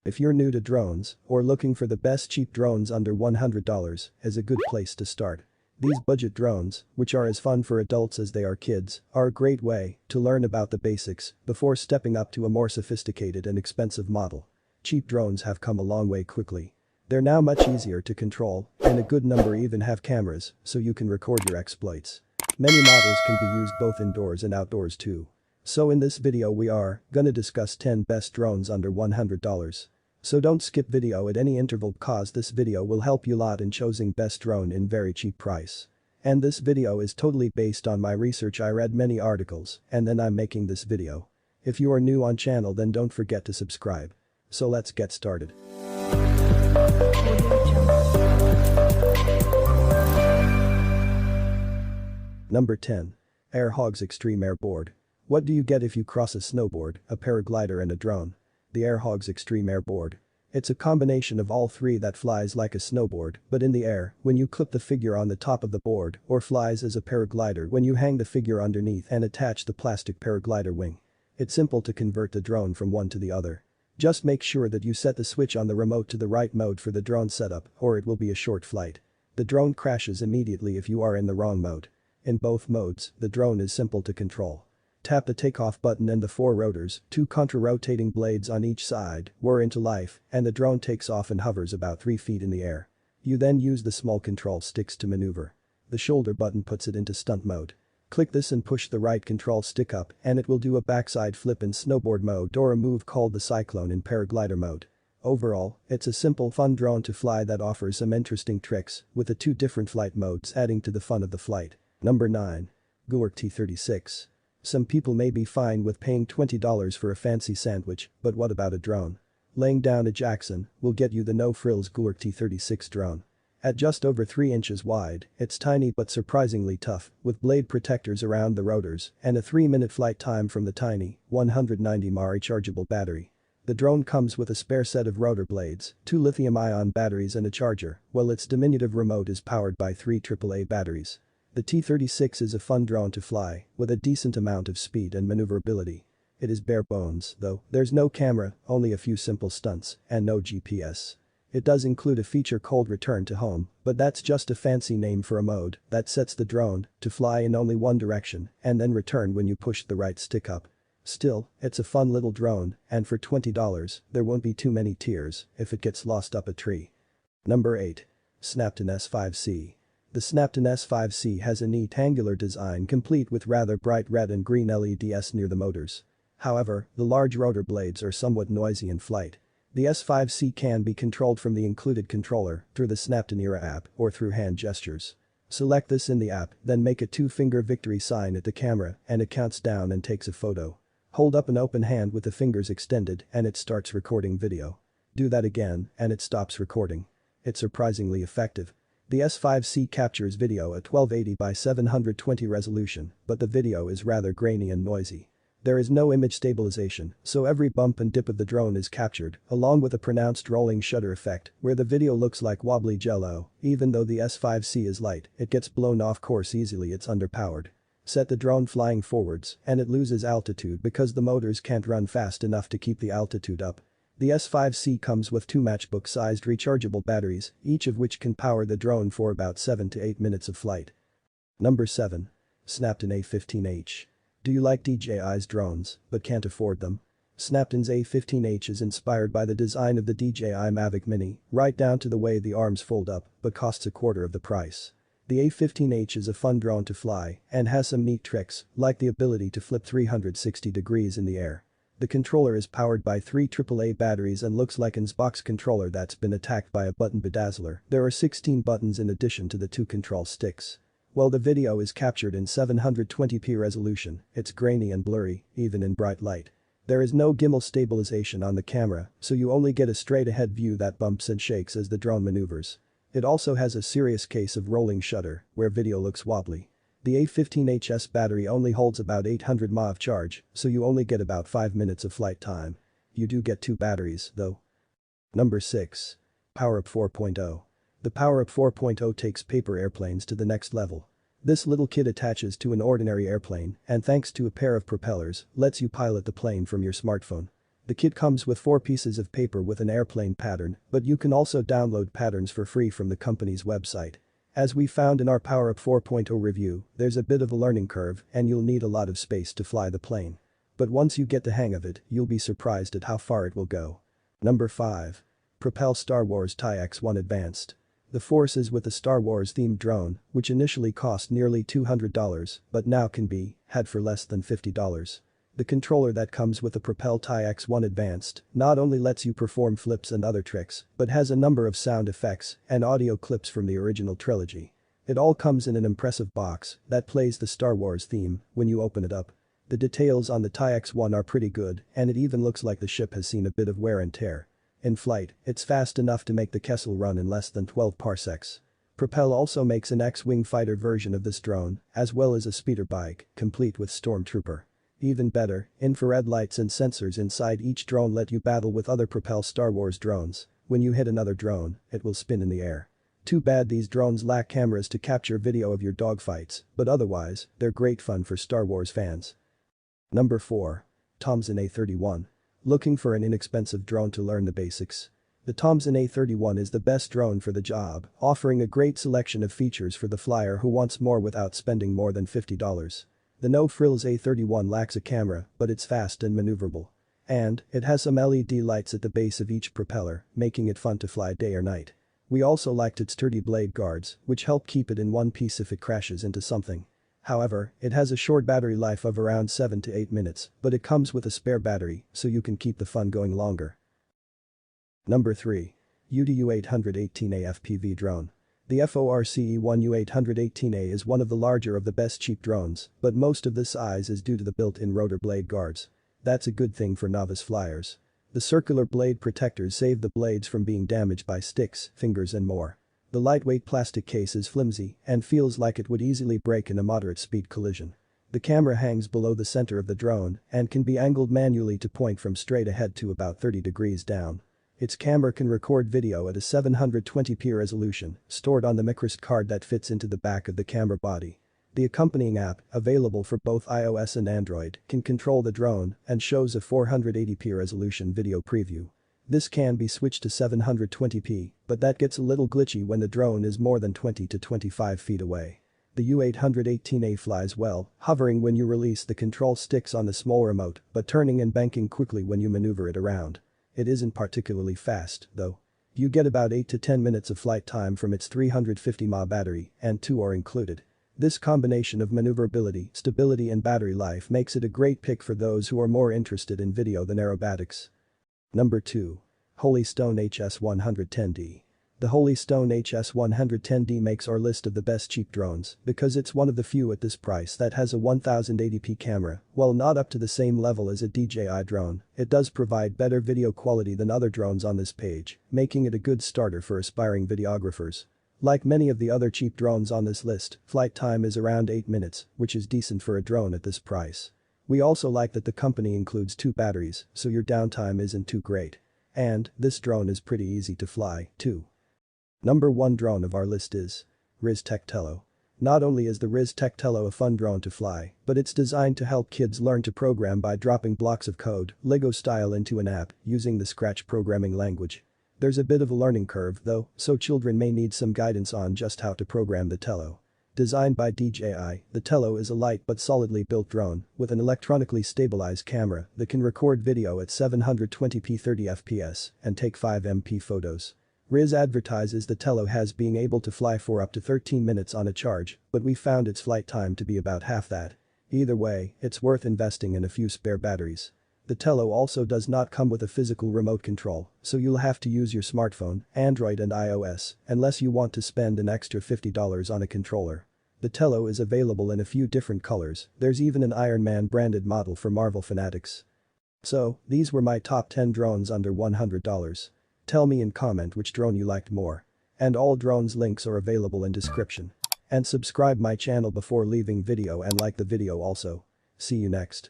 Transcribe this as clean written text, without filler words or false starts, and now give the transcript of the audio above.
If you're new to drones or looking for the best cheap drones under $100 is a good place to start. These budget drones, which are as fun for adults as they are kids, are a great way to learn about the basics before stepping up to a more sophisticated and expensive model. Cheap drones have come a long way quickly. They're now much easier to control, and a good number even have cameras, so you can record your exploits. Many models can be used both indoors and outdoors too. So in this video we are gonna discuss 10 best drones under $100. So don't skip video at any interval cause this video will help you lot in choosing best drone in very cheap price. And this video is totally based on my research. I read many articles and then I'm making this video. If you are new on channel then don't forget to subscribe. So let's get started. Number 10. Air Hogs Extreme Airboard. What do you get if you cross a snowboard, a paraglider and a drone? The Air Hogs Extreme Airboard. It's a combination of all three that flies like a snowboard but in the air when you clip the figure on the top of the board or flies as a paraglider when you hang the figure underneath and attach the plastic paraglider wing. It's simple to convert the drone from one to the other. Just make sure that you set the switch on the remote to the right mode for the drone setup or it will be a short flight. The drone crashes immediately if you are in the wrong mode. In both modes, the drone is simple to control. Tap the takeoff button and the four rotors, two contra-rotating blades on each side, whir into life, and the drone takes off and hovers about 3 feet in the air. You then use the small control sticks to maneuver. The shoulder button puts it into stunt mode. Click this and push the right control stick up and it will do a backside flip in snowboard mode or a move called the cyclone in paraglider mode. Overall, it's a simple fun drone to fly that offers some interesting tricks with the two different flight modes adding to the fun of the flight. Number 9. GoolRC T36. Some people may be fine with paying $20 for a fancy sandwich, but what about a drone? Laying down a Jackson will get you the no-frills GoolRC T36 drone. At just over 3 inches wide, it's tiny but surprisingly tough, with blade protectors around the rotors and a 3-minute flight time from the tiny 190 mAh rechargeable battery. The drone comes with a spare set of rotor blades, 2 lithium-ion batteries and a charger, while its diminutive remote is powered by 3 AAA batteries. The T36 is a fun drone to fly, with a decent amount of speed and maneuverability. It is bare bones, though, there's no camera, only a few simple stunts, and no GPS. It does include a feature called Return to Home, but that's just a fancy name for a mode that sets the drone to fly in only one direction and then return when you push the right stick up. Still, it's a fun little drone, and for $20, there won't be too many tears if it gets lost up a tree. Number 8. Snaptain S5C. The Snaptain S5C has a neat angular design complete with rather bright red and green LEDs near the motors. However, the large rotor blades are somewhat noisy in flight. The S5C can be controlled from the included controller through the Snaptain Era app or through hand gestures. Select this in the app, then make a 2-finger victory sign at the camera and it counts down and takes a photo. Hold up an open hand with the fingers extended and it starts recording video. Do that again and it stops recording. It's surprisingly effective. The S5C captures video at 1280 by 720 resolution, but the video is rather grainy and noisy. There is no image stabilization, so every bump and dip of the drone is captured, along with a pronounced rolling shutter effect where the video looks like wobbly jello. Even though the S5C is light, it gets blown off course easily. It's underpowered. Set the drone flying forwards and it loses altitude because the motors can't run fast enough to keep the altitude up. The S5C comes with 2 matchbook-sized rechargeable batteries, each of which can power the drone for about 7 to 8 minutes of flight. Number 7. Snaptain A15H. Do you like DJI's drones, but can't afford them? Snaptain's A15H is inspired by the design of the DJI Mavic Mini, right down to the way the arms fold up, but costs a quarter of the price. The A15H is a fun drone to fly and has some neat tricks, like the ability to flip 360 degrees in the air. The controller is powered by 3 AAA batteries and looks like an Xbox controller that's been attacked by a button bedazzler. There are 16 buttons in addition to the 2 control sticks. While the video is captured in 720p resolution, it's grainy and blurry, even in bright light. There is no gimbal stabilization on the camera, so you only get a straight-ahead view that bumps and shakes as the drone maneuvers. It also has a serious case of rolling shutter, where video looks wobbly. The A15HS battery only holds about 800 mAh of charge, so you only get about 5 minutes of flight time. You do get 2 batteries, though. Number 6. PowerUp 4.0. The PowerUp 4.0 takes paper airplanes to the next level. This little kit attaches to an ordinary airplane and thanks to a pair of propellers, lets you pilot the plane from your smartphone. The kit comes with 4 pieces of paper with an airplane pattern, but you can also download patterns for free from the company's website. As we found in our PowerUp 4.0 review, there's a bit of a learning curve and you'll need a lot of space to fly the plane. But once you get the hang of it, you'll be surprised at how far it will go. Number 5. Propel Star Wars X1 Advanced. The Force is with the Star Wars themed drone, which initially cost nearly $200, but now can be had for less than $50. The controller that comes with the Propel X1 Advanced not only lets you perform flips and other tricks, but has a number of sound effects and audio clips from the original trilogy. It all comes in an impressive box that plays the Star Wars theme when you open it up. The details on the X1 are pretty good, and it even looks like the ship has seen a bit of wear and tear. In flight, it's fast enough to make the Kessel run in less than 12 parsecs. Propel also makes an X-Wing fighter version of this drone, as well as a speeder bike, complete with Stormtrooper. Even better, infrared lights and sensors inside each drone let you battle with other Propel Star Wars drones. When you hit another drone, it will spin in the air. Too bad these drones lack cameras to capture video of your dogfights, but otherwise, they're great fun for Star Wars fans. Number 4. Tomzon A31. Looking for an inexpensive drone to learn the basics? The Tomzon A31 is the best drone for the job, offering a great selection of features for the flyer who wants more without spending more than $50. The no-frills A31 lacks a camera, but it's fast and maneuverable. And, it has some LED lights at the base of each propeller, making it fun to fly day or night. We also liked its sturdy blade guards, which help keep it in one piece if it crashes into something. However, it has a short battery life of around 7 to 8 minutes, but it comes with a spare battery, so you can keep the fun going longer. Number 3. UDI U818A FPV Drone. The FORCE-1 U818A is one of the larger of the best cheap drones, but most of the size is due to the built-in rotor blade guards. That's a good thing for novice flyers. The circular blade protectors save the blades from being damaged by sticks, fingers and more. The lightweight plastic case is flimsy and feels like it would easily break in a moderate speed collision. The camera hangs below the center of the drone and can be angled manually to point from straight ahead to about 30 degrees down. Its camera can record video at a 720p resolution, stored on the microSD card that fits into the back of the camera body. The accompanying app, available for both iOS and Android, can control the drone and shows a 480p resolution video preview. This can be switched to 720p, but that gets a little glitchy when the drone is more than 20 to 25 feet away. The U818A flies well, hovering when you release the control sticks on the small remote, but turning and banking quickly when you maneuver it around. It isn't particularly fast, though. You get about 8 to 10 minutes of flight time from its 350 mAh battery, and 2 are included. This combination of maneuverability, stability and battery life makes it a great pick for those who are more interested in video than aerobatics. Number 2. Holystone HS110D. The Holystone HS110D makes our list of the best cheap drones because it's one of the few at this price that has a 1080p camera. While not up to the same level as a DJI drone, it does provide better video quality than other drones on this page, making it a good starter for aspiring videographers. Like many of the other cheap drones on this list, flight time is around 8 minutes, which is decent for a drone at this price. We also like that the company includes 2 batteries, so your downtime isn't too great. And, this drone is pretty easy to fly, too. Number 1 drone of our list is Ryze Tech Tello. Not only is the Ryze Tech Tello a fun drone to fly, but it's designed to help kids learn to program by dropping blocks of code, Lego style, into an app, using the Scratch programming language. There's a bit of a learning curve, though, so children may need some guidance on just how to program the Tello. Designed by DJI, the Tello is a light but solidly built drone with an electronically stabilized camera that can record video at 720p 30fps and take 5MP photos. Ryze advertises the Tello has being able to fly for up to 13 minutes on a charge, but we found its flight time to be about half that. Either way, it's worth investing in a few spare batteries. The Tello also does not come with a physical remote control, so you'll have to use your smartphone, Android and iOS, unless you want to spend an extra $50 on a controller. The Tello is available in a few different colors, there's even an Iron Man branded model for Marvel fanatics. So, these were my top 10 drones under $100. Tell me in comment which drone you liked more. And all drones links are available in description. And subscribe my channel before leaving video and like the video also. See you next.